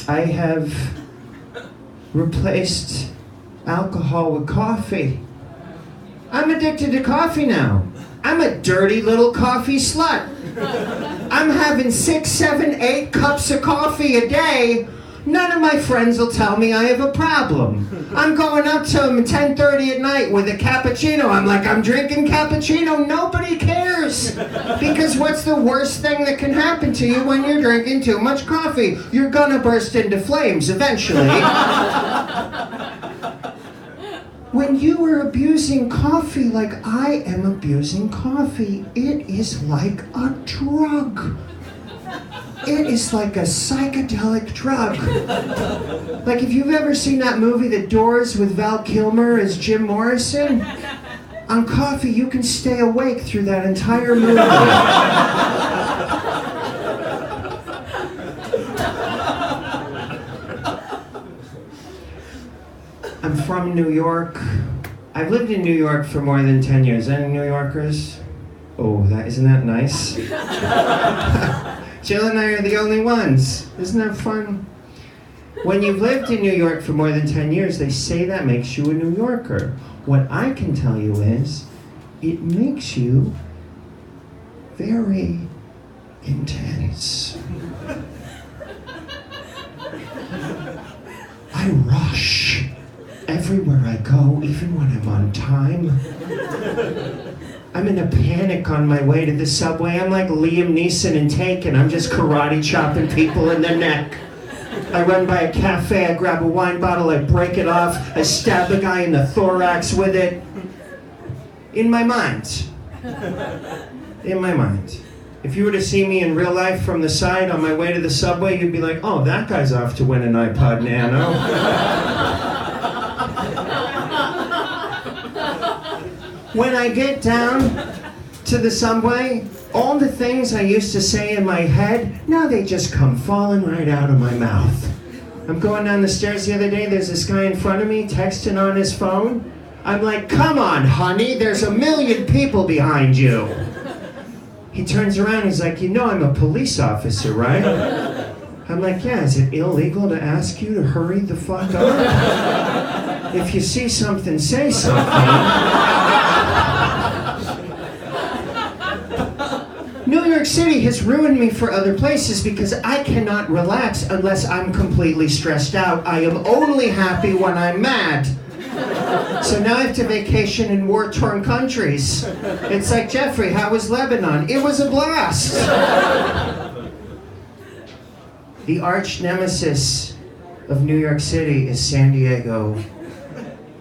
I have replaced alcohol with coffee. I'm addicted to coffee now. I'm a dirty little coffee slut. I'm having 6, 7, 8 cups of coffee a day. None of my friends will tell me I have a problem. I'm going up to them at 10:30 at night with a cappuccino. I'm like, I'm drinking cappuccino. Nobody cares. Because what's the worst thing that can happen to you when you're drinking too much coffee? You're gonna burst into flames eventually. When you are abusing coffee like I am abusing coffee, it is like a drug. It is like a psychedelic drug. Like if you've ever seen that movie, The Doors, with Val Kilmer as Jim Morrison, on coffee you can stay awake through that entire movie. I'm from New York. I've lived in New York for more than 10 years. Any New Yorkers? Oh, isn't that nice? Jill and I are the only ones. Isn't that fun? When you've lived in New York for more than 10 years, they say that makes you a New Yorker. What I can tell you is, it makes you very intense. I rush everywhere I go, even when I'm on time. I'm in a panic on my way to the subway. I'm like Liam Neeson in Taken. I'm just karate chopping people in the neck. I run by a cafe, I grab a wine bottle, I break it off, I stab the guy in the thorax with it. In my mind. In my mind. If you were to see me in real life from the side on my way to the subway, you'd be like, oh, that guy's off to win an iPod Nano. When I get down to the subway, all the things I used to say in my head, now they just come falling right out of my mouth. I'm going down the stairs the other day, there's this guy in front of me texting on his phone. I'm like, come on, honey, there's a million people behind you. He turns around, he's like, you know I'm a police officer, right? I'm like, yeah, is it illegal to ask you to hurry the fuck up? If you see something, say something. New York City has ruined me for other places because I cannot relax unless I'm completely stressed out. I am only happy when I'm mad. So now I have to vacation in war-torn countries. It's like, Jeffrey, how was Lebanon? It was a blast. The arch nemesis of New York City is San Diego,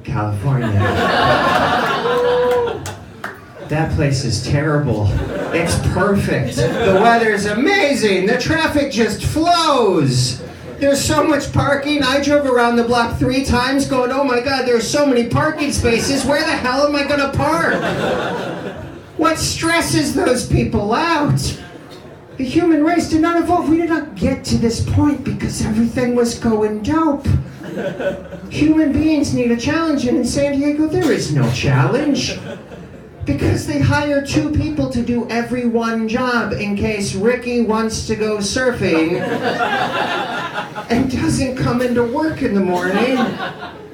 California. That place is terrible. It's perfect. The weather is amazing. The traffic just flows. There's so much parking. I drove around the block 3 times going, oh my God, there's so many parking spaces. Where the hell am I gonna park? What stresses those people out? The human race did not evolve. We did not get to this point because everything was going dope. Human beings need a challenge, and in San Diego there is no challenge. Because they hire 2 people to do every one job in case Ricky wants to go surfing and doesn't come into work in the morning.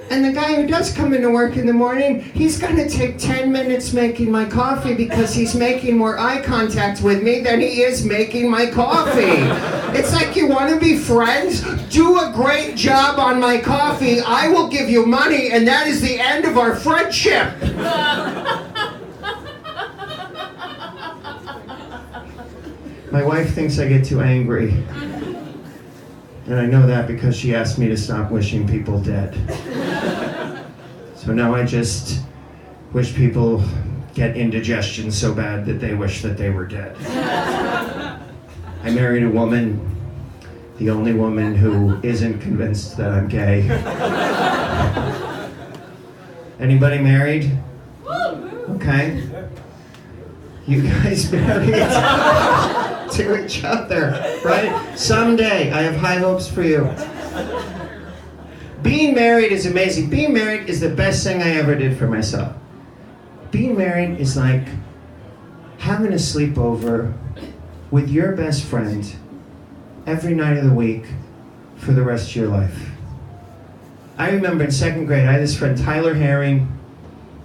And the guy who does come into work in the morning, he's gonna take 10 minutes making my coffee because he's making more eye contact with me than he is making my coffee. It's like, you wanna be friends? Do a great job on my coffee, I will give you money, and that is the end of our friendship. My wife thinks I get too angry. And I know that because she asked me to stop wishing people dead. So now I just wish people get indigestion so bad that they wish that they were dead. I married a woman, the only woman who isn't convinced that I'm gay. Anybody married? Okay. You guys married? To each other, right? Someday, I have high hopes for you. Being married is amazing. Being married is the best thing I ever did for myself. Being married is like having a sleepover with your best friend every night of the week for the rest of your life. I remember in second grade, I had this friend, Tyler Herring.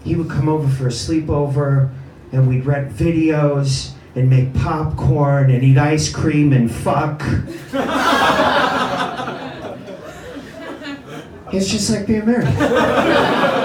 He would come over for a sleepover, and we'd rent videos and make popcorn and eat ice cream and fuck. It's just like being married.